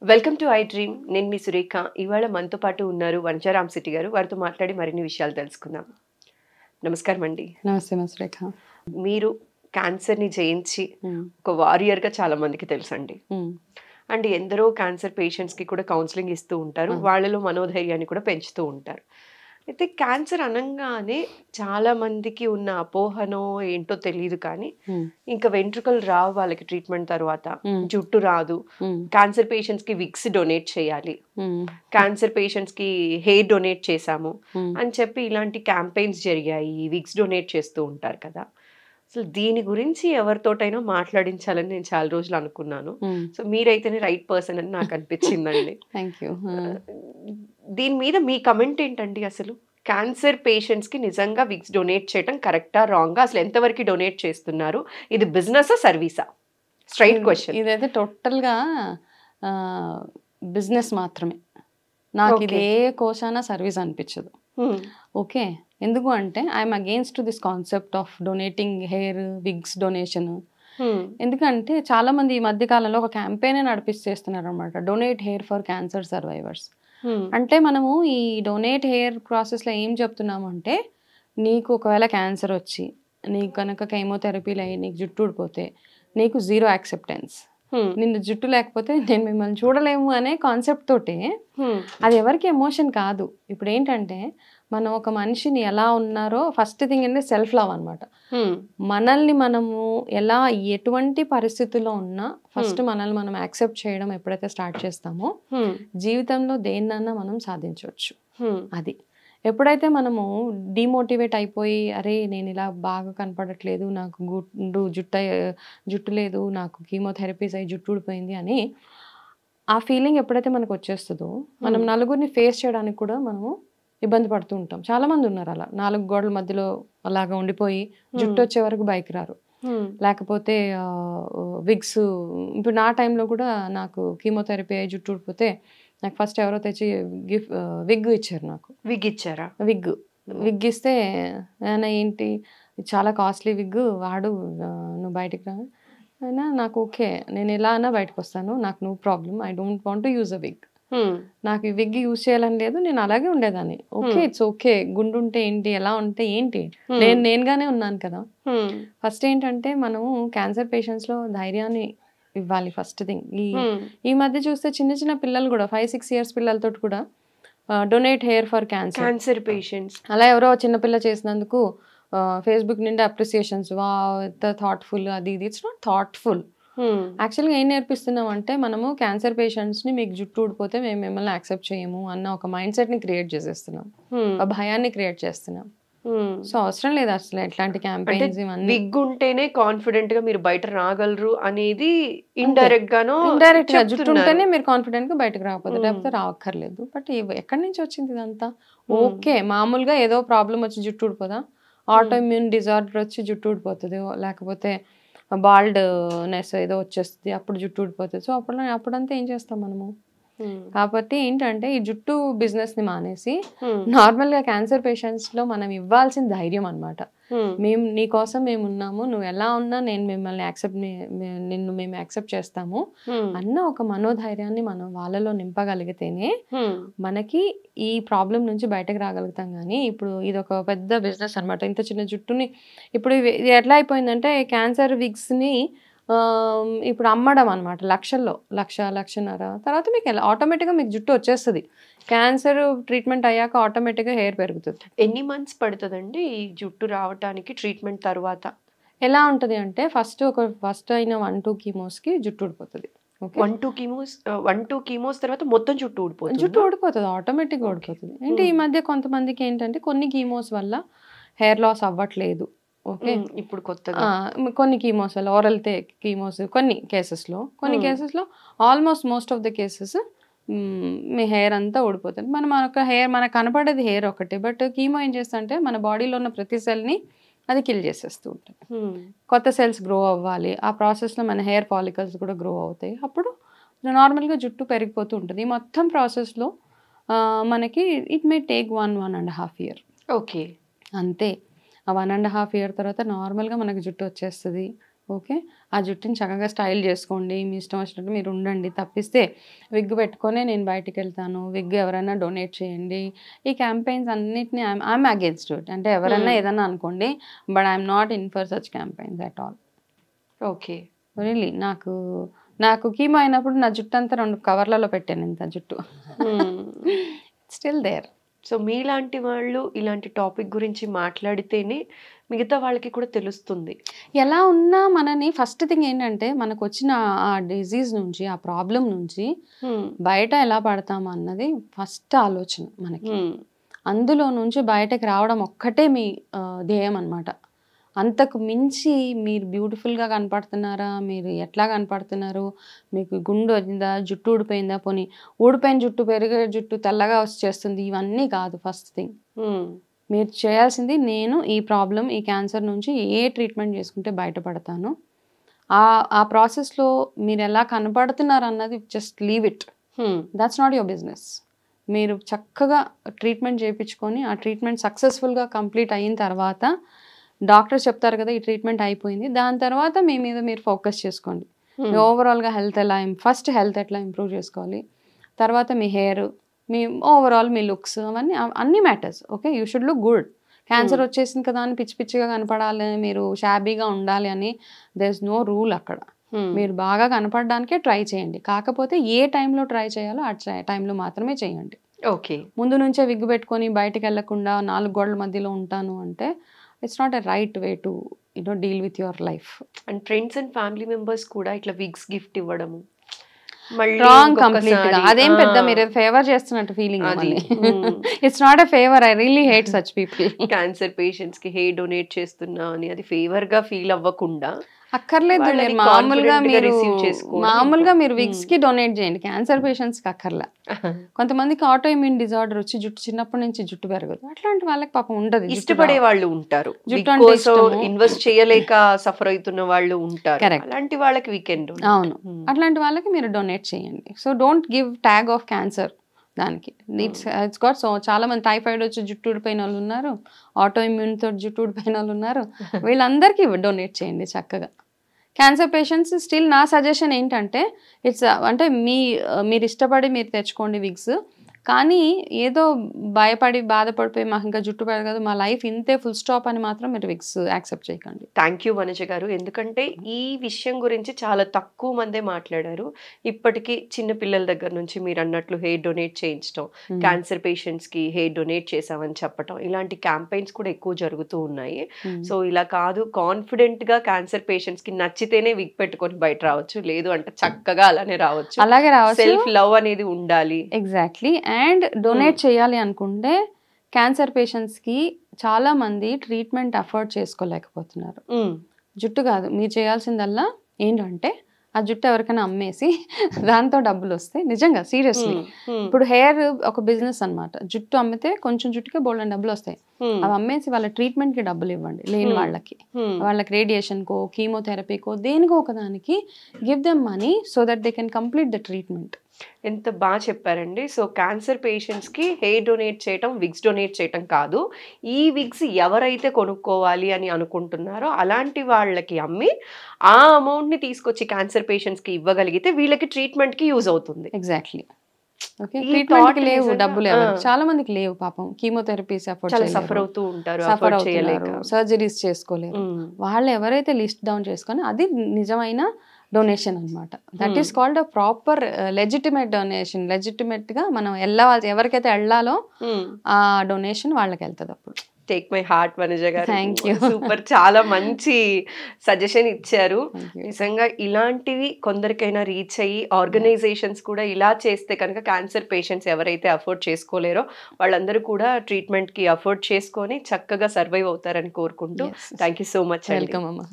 Welcome to I dream. నేను మీ సురేఖ. ఇవాళ మనతో పాటు ఉన్నారు వనజా రామశెట్టి గారు. వారితో మాట్లాడి మరిన్ని విషయాలు తెలుసుకుందాం. నమస్కారం అండి. నమస్తే సురేఖ. మీరు క్యాన్సర్ని జయించి ఒక వారియర్గా చాలా మందికి తెలుసండి. అండ్ ఎందరో క్యాన్సర్ పేషెంట్స్కి కూడా కౌన్సిలింగ్ ఇస్తూ ఉంటారు, వాళ్ళలో మనోధైర్యాన్ని కూడా పెంచుతూ ఉంటారు. అయితే క్యాన్సర్ అనగానే చాలా మందికి ఉన్న అపోహనో ఏంటో తెలియదు, కానీ ఇంకా వెంట్రుకలు రావు వాళ్ళకి ట్రీట్మెంట్ తర్వాత, జుట్టు రాదు, క్యాన్సర్ పేషెంట్స్ కి విగ్స్ డొనేట్ చేయాలి, క్యాన్సర్ పేషెంట్స్ కి హెయిర్ డొనేట్ చేశాము అని చెప్పి ఇలాంటి క్యాంపెయిన్స్ జరిగాయి, విగ్స్ డొనేట్ చేస్తూ ఉంటారు కదా. అసలు దీని గురించి ఎవరితోటైనా మాట్లాడించాలని నేను చాలా రోజులు అనుకున్నాను. సో మీరైతేనే రైట్ పర్సన్ అని నాకు అనిపించిందండి. దీని మీద మీ కమెంట్ ఏంటండి? అసలు క్యాన్సర్ పేషెంట్స్ కి నిజంగా విగ్స్ డొనేట్ చేయడం కరెక్టా రాంగా? అసలు ఎంతవరకు డొనేట్ చేస్తున్నారు? ఇది బిజినెసా సర్వీసా? Straight question. ఇదైతే టోటల్ గా బిజినెస్ మాత్రమే. నాకు ఇది ఏ కోశాన సర్వీస్ అనిపించదు. ఓకే, ఎందుకు అంటే I'm against to this concept of donating hair wigs donation. ఎందుకంటే చాలా మంది ఈ మధ్య కాలంలో ఒక క్యాంపెయిన్ నడిపిస్తున్నారు అనమాట, donate hair for cancer survivors. అంటే మనము ఈ డొనేట్ హెయిర్ ప్రాసెస్లో ఏం చెప్తున్నాము అంటే, నీకు ఒకవేళ క్యాన్సర్ వచ్చి నీకు కనుక కీమోథెరపీలు అయ్యి నీకు జుట్టు ఊడిపోతే నీకు జీరో యాక్సెప్టెన్స్, నిన్ను జుట్టు లేకపోతే నేను మిమ్మల్ని చూడలేము అనే కాన్సెప్ట్ తోటే. అది ఎవరికి ఎమోషన్ కాదు. ఇప్పుడు ఏంటంటే మనం ఒక మనిషిని ఎలా ఉన్నారో ఫస్ట్ థింగ్ అంటే సెల్ఫ్ లవ్ అనమాట. మనల్ని మనము ఎలా ఎటువంటి పరిస్థితుల్లో ఉన్నా ఫస్ట్ మనల్ని మనం యాక్సెప్ట్ చేయడం ఎప్పుడైతే స్టార్ట్ చేస్తామో జీవితంలో దేన్నన్నా మనం సాధించవచ్చు. అది ఎప్పుడైతే మనము డిమోటివేట్ అయిపోయి, అరే నేను ఇలా బాగా కనపడట్లేదు, నాకు జుట్టు లేదు, నాకు కీమోథెరపీస్ అయ్యి జుట్టు ఊడిపోయింది అని ఆ ఫీలింగ్ ఎప్పుడైతే మనకు వచ్చేస్తుందో మనం నలుగురిని ఫేస్ చేయడానికి కూడా మనము ఇబ్బంది పడుతూ ఉంటాం. చాలా మంది ఉన్నారు అలా 4 గోడల మధ్యలో అలాగా ఉండిపోయి జుట్టు వచ్చే వరకు బైక్ రారు, లేకపోతే విగ్స్. ఇప్పుడు నా టైంలో కూడా నాకు కీమోథెరపీ అయ్యి జుట్టు ఊడిపోతే నాకు ఫస్ట్ ఎవరో తెచ్చి విగ్ ఇచ్చారు. నాకు విగ్ ఇచ్చారా? విగ్ ఇస్తే ఏంటి చాలా కాస్ట్లీ విగ్ వాడు, నువ్వు బయటికి రా అయినా నాకు ఓకే, నేను ఎలా అయినా బయటకు వస్తాను, నాకు no problem, I don't want to use a wig. నాకు ఈ విగ్ యూజ్ చేయాలని లేదు, నేను అలాగే ఉండేదాన్ని. ఓకే, ఇట్స్ ఓకే, గుండు ఉంటే ఏంటి, ఎలా ఉంటే ఏంటి, నేనుగానే ఉన్నాను కదా. ఫస్ట్ ఏంటంటే మనము క్యాన్సర్ పేషెంట్స్ లో ధైర్యాన్ని ఇవ్వాలి ఫస్ట్ థింగ్. ఈ మధ్య చూస్తే చిన్న చిన్న పిల్లలు కూడా 5-6 years పిల్లలతో కూడా donate hair for cancer patients. అలా ఎవరో చిన్నపిల్ల చేసినందుకు ఫేస్బుక్ నుండి అప్రిసియేషన్స్, వా ఎంత థాట్ఫుల్, అది ఇది. It's not thoughtful. యాక్చువల్గా ఏం నేర్పిస్తున్నాం అంటే మనము క్యాన్సర్ పేషెంట్స్ని మీకు జుట్టు ఊడిపోతే మేము మిమ్మల్ని యాక్సెప్ట్ చేయము అన్న ఒక మైండ్ సెట్ని క్రియేట్ చేసేస్తున్నాం, ఒక భయాన్ని క్రియేట్ చేస్తున్నాం. సో అవసరం లేదు అసలు ఎట్లాంటి క్యాంపెయిన్స్. విగ్ ఉంటేనే కాన్ఫిడెంట్ గా మీరు బయట రాగలరు అనేది ఇండైరెక్ట్ గానో, ఇండైరెక్ట్ గా జుట్టు ఉంటేనే మీరు కాన్ఫిడెంట్ గా బయటకు రాకపోతే, లేకపోతే రావక్కర్లేదు. బట్ ఎక్కడి నుంచి వచ్చింది ఇదంతా? ఓకే, మామూలుగా ఏదో ప్రాబ్లం వచ్చి జుట్టు ఊడిపోదా, ఆటో ఇమ్యూన్ డిజార్డర్ వచ్చి జుట్టు ఊడిపోతుంది, లేకపోతే బాల్డ్నెస్ ఏదో వచ్చేస్తుంది అప్పుడు జుట్టు ఊడిపోతుంది. సో అప్పుడంతా ఏం చేస్తాం మనము? కాబట్టి ఏంటంటే ఈ జుట్టు బిజినెస్ ని మానేసి నార్మల్ గా క్యాన్సర్ పేషెంట్స్ లో మనం ఇవ్వాల్సిన ధైర్యం అనమాట. మేము నీ కోసం మేము ఉన్నాము, నువ్వు ఎలా ఉన్నా నేను మిమ్మల్ని మేము యాక్సెప్ట్ చేస్తాము అన్న ఒక మనోధైర్యాన్ని మనం వాళ్ళలో నింపగలిగితేనే మనకి ఈ ప్రాబ్లం నుంచి బయటకు రాగలుగుతాం. కానీ ఇప్పుడు ఇది ఒక పెద్ద బిజినెస్ అనమాట. ఇంత చిన్న జుట్టుని ఇప్పుడు ఇది ఎట్లా అయిపోయిందంటే క్యాన్సర్ విగ్స్ ని ఇప్పుడు అమ్మడం అనమాట, లక్షన్నర. తర్వాత మీకు ఆటోమేటిక్గా మీకు జుట్టు వచ్చేస్తుంది. క్యాన్సర్ ట్రీట్మెంట్ అయ్యాక ఆటోమేటిక్గా హెయిర్ పెరుగుతుంది. ఎన్ని మంత్స్ పడుతుందండి ఈ జుట్టు రావడానికి ట్రీట్మెంట్ తర్వాత? ఎలా ఉంటుంది అంటే ఫస్ట్ అయిన 1-2 కీమోస్కి జుట్టు ఊడిపోతుంది. 1-2 కీమోస్ తర్వాత మొత్తం జుట్టు ఊడిపోతుంది, ఆటోమేటిక్గా ఊడిపోతుంది. అంటే ఈ మధ్య కొంతమందికి ఏంటంటే కొన్ని కీమోస్ వల్ల హెయిర్ లాస్ అవ్వట్లేదు. ఓకే, ఇప్పుడు కొత్తగా కొన్ని కీమోస్ వల్ల, ఓరల్ కీమోస్ కొన్ని కేసెస్లో almost most of the cases me hair అంతా ఊడిపోతుంది. మనకు కనపడేది హెయిర్ ఒకటే, బట్ కీమో ఏం చేస్తుంటే మన బాడీలో ఉన్న ప్రతి సెల్ని అది కిల్ చేసేస్తూ ఉంటుంది. కొత్త సెల్స్ గ్రో అవ్వాలి, ఆ ప్రాసెస్లో మన హెయిర్ ఫాలికల్స్ కూడా గ్రో అవుతాయి. అప్పుడు నార్మల్గా జుట్టు పెరిగిపోతూ ఉంటుంది. ఈ మొత్తం ప్రాసెస్లో మనకి it may take 1.5 years. Okay, అంతే. ఆ 1.5 years తర్వాత నార్మల్గా మనకి జుట్టు వచ్చేస్తుంది. ఓకే, ఆ జుట్టుని చక్కగా స్టైల్ చేసుకోండి, మీ ఇష్టం వచ్చినట్టు మీరు ఉండండి. తప్పిస్తే విగ్ పెట్టుకొని నేను బయటికి వెళ్తాను, విగ్ ఎవరైనా డొనేట్ చేయండి, ఈ క్యాంపెయిన్స్ అన్నిటిని ఐఎమ్ అగేన్స్ట్ ఇట్. అంటే ఎవరైనా ఏదైనా అనుకోండి, but I'm not in for such campaigns at all. Okay, really నాకు కీమో అయినప్పుడు నా జుట్టు అంతా 2 కవర్లలో పెట్టాను, ఇంత జుట్టు స్టిల్ దేర్. సో మీలాంటి వాళ్ళు ఇలాంటి టాపిక్ గురించి మాట్లాడితేనే మిగతా వాళ్ళకి కూడా తెలుస్తుంది. ఎలా ఉన్నా మనని ఫస్ట్ థింగ్ ఏంటంటే మనకు వచ్చిన ఆ డిజీజ్ నుంచి, ఆ ప్రాబ్లం నుంచి బయట ఎలా పడతామా అన్నది ఫస్ట్ ఆలోచన మనకి. అందులో నుంచి బయటకు రావడం ఒక్కటే మీ ధ్యేయం అనమాట. అంతకు మించి మీరు బ్యూటిఫుల్గా కనపడుతున్నారా, మీరు ఎట్లా కనపడుతున్నారు, మీకు గుండు వచ్చిందా, జుట్టు ఊడిపోయిందా, పోనీ ఊడిపోయిన జుట్టు పెరిగే జుట్టు తెల్లగా వచ్చేస్తుంది, ఇవన్నీ కాదు. ఫస్ట్ థింగ్ మీరు చేయాల్సింది, నేను ఈ ప్రాబ్లం, ఈ క్యాన్సర్ నుంచి ఏ ట్రీట్మెంట్ చేసుకుంటే బయటపడతాను, ఆ ప్రాసెస్లో మీరు ఎలా కనపడుతున్నారు అన్నది just leave it. That's not your business. మీరు చక్కగా ట్రీట్మెంట్ చేయించుకొని ఆ ట్రీట్మెంట్ సక్సెస్ఫుల్గా కంప్లీట్ అయిన తర్వాత డాక్టర్ చెప్తారు కదా ఈ ట్రీట్మెంట్ అయిపోయింది, దాని తర్వాత మీ మీద మీరు ఫోకస్ చేసుకోండి. మీ ఓవరాల్గా ఫస్ట్ హెల్త్ ఎట్లా ఇంప్రూవ్ చేసుకోవాలి, తర్వాత మీ హెయిర్, మీ ఓవరాల్ మీ లుక్స్, అన్నీ matters. Okay, you should look good. Cancer వచ్చేసింది కదా అని పిచ్చి పిచ్చిగా కనపడాలి, మీరు షాబీగా ఉండాలి అని దేర్ ఇస్ నో రూల్ అక్కడ. మీరు బాగా కనపడడానికే ట్రై చేయండి. కాకపోతే ఏ టైంలో ట్రై చేయాలో ఆ టైంలో మాత్రమే చేయండి. ఓకే, ముందు నుంచే విగ్ పెట్టుకొని బయటకు వెళ్లకుండా 4 గోడల మధ్యలో ఉంటాను అంటే it's not a right way to deal with your life. And friends and family members కూడా ఇట్లా విగ్స్ గిఫ్ట్ ఇవ్వడము రాంగ్ కంప్లీట్ గా. అదేం పెద్ద మీరు ఫేవర్ చేస్తున్నట్టు feeling. It's not a favour. I really hate such people. Cancer patients కి hair donate చేస్తున్నా అని అది ఫేవర్ గా ఫీల్ అవ్వకుండా అక్కర్లేదు. మామూలుగా మీరు విగ్స్ కి డొనేట్ చేయండి, క్యాన్సర్ పేషెంట్స్ కి అక్కర్లా. కొంతమందికి ఆటో ఇమ్యూన్ డిజార్డర్ వచ్చి జుట్టు చిన్నప్పటి నుంచి జుట్టు పెరగదు, అట్లాంటి వాళ్ళకి పాపం ఉండదు, ఇష్టపడే వాళ్ళు ఉంటారు, జుట్టు ఇన్వెస్ట్ చేయలేక సఫర్ అవుతున్న వాళ్ళు ఉంటారు. అలాంటి వాళ్ళకి వీకెండ్. అవును, అట్లాంటి వాళ్ళకి మీరు డొనేట్ చేయండి. So don't give tag of cancer దానికి. It's got. సో చాలా మంది టైఫాయిడ్ వచ్చి జుట్టు ఊడిపోయిన వాళ్ళు ఉన్నారు, ఆటో ఇమ్యూన్ తోటి జుట్టు ఊడిపోయిన వాళ్ళు ఉన్నారు, వీళ్ళందరికీ డొనేట్ చేయండి చక్కగా. క్యాన్సర్ పేషెంట్స్ స్టిల్ నా సజెషన్ ఏంటంటే అంటే మీరు ఇష్టపడి మీరు తెచ్చుకోండి విగ్స్, కానీ ఏదో భయపడి బాధపడిపోయి మాకు ఇంకా జుట్టు పెరగదు, మా లైఫ్ ఇంతే ఫుల్ స్టాప్ అని మాత్రం మీరు విగ్స్ యాక్సెప్ట్ చేయకండి. థ్యాంక్ యూ వనజ గారు, ఎందుకంటే ఈ విషయం గురించి చాలా తక్కువ మందే మాట్లాడారు. ఇప్పటికీ చిన్న పిల్లల దగ్గర నుంచి మీరు అన్నట్లు హెయిర్ డొనేట్ చేయించడం, క్యాన్సర్ పేషెంట్స్ కి హెయిర్ డొనేట్ చేసామని చెప్పడం, ఇలాంటి క్యాంపెయిన్స్ కూడా ఎక్కువ జరుగుతూ ఉన్నాయి. సో ఇలా కాదు, కాన్ఫిడెంట్ గా క్యాన్సర్ పేషెంట్స్ కి నచ్చితేనే విగ్ పెట్టుకొని బయట రావచ్చు, లేదు అంటే చక్కగా అలానే రావచ్చు. అలాగే రావచ్చు. సెల్ఫ్ లవ్ అనేది ఉండాలి. ఎగ్జాక్ట్లీ. అండ్ డొనేట్ చేయాలి అనుకుంటే క్యాన్సర్ పేషెంట్స్కి చాలా మంది ట్రీట్మెంట్ అఫోర్డ్ చేసుకోలేకపోతున్నారు. జుట్టు కాదు, మీరు చేయాల్సిందల్లా ఏంటంటే ఆ జుట్టు ఎవరికైనా అమ్మేసి దాంతో డబ్బులు వస్తాయి. నిజంగా సీరియస్లీ, ఇప్పుడు హెయిర్ ఒక బిజినెస్ అనమాట. జుట్టు అమ్మితే కొంచెం జుట్టుకే బోల్డెన్ డబ్బులు వస్తాయి. అవి అమ్మేసి వాళ్ళ ట్రీట్మెంట్ కి డబ్బులు ఇవ్వండి, లేని వాళ్ళకి రేడియేషన్ కో కీమోథెరపీకో దేనికో ఒకదానికి give them money so that they can complete the treatment. ఎంత బాగా చెప్పారండి. సో క్యాన్సర్ పేషెంట్స్ కి హెయిర్ డొనేట్ చేయటం, విగ్స్ డొనేట్ చేయటం కాదు, ఈ విగ్స్ ఎవరైతే కొనుక్కోవాలి అని అనుకుంటున్నారో అలాంటి వాళ్ళకి అమ్మి ఆ అమౌంట్ ని తీసుకొచ్చి క్యాన్సర్ పేషెంట్స్ కి ఇవ్వగలిగితే వీళ్ళకి ట్రీట్మెంట్ కి యూజ్ అవుతుంది. ఎగ్జాక్ట్లీ. ట్రీట్మెంట్ లేవు, డబ్బులు చాలా మందికి లేవు, పాపం కీమోథెరపీస్ సఫర్ అవుతూ ఉంటారు, సర్జరీస్ చేసుకోలేరు. వాళ్ళు ఎవరైతే లిస్ట్ డౌన్ చేసుకొని అది నిజమైన డొనేషన్ అనమాట. That is called a proper legitimate donation. Legitimate గా మనం ఎవరికైతే వెళ్ళాలో ఆ డొనేషన్ వాళ్ళకి వెళ్తుంది. అప్పుడు టేక్ మై హార్ట్ వనజ గారు, థ్యాంక్ యూ, సూపర్, చాలా మంచి సజెషన్ ఇచ్చారు. నిజంగా ఇలాంటివి కొందరికైనా రీచ్ అయ్యి ఆర్గనైజేషన్స్ కూడా ఇలా చేస్తే కనుక క్యాన్సర్ పేషెంట్స్ ఎవరైతే అఫోర్డ్ చేసుకోలేరో వాళ్ళందరూ కూడా ట్రీట్మెంట్ కి అఫోర్డ్ చేసుకొని చక్కగా సర్వైవ్ అవుతారని కోరుకుంటూ thank you so much. Welcome అమ్మా.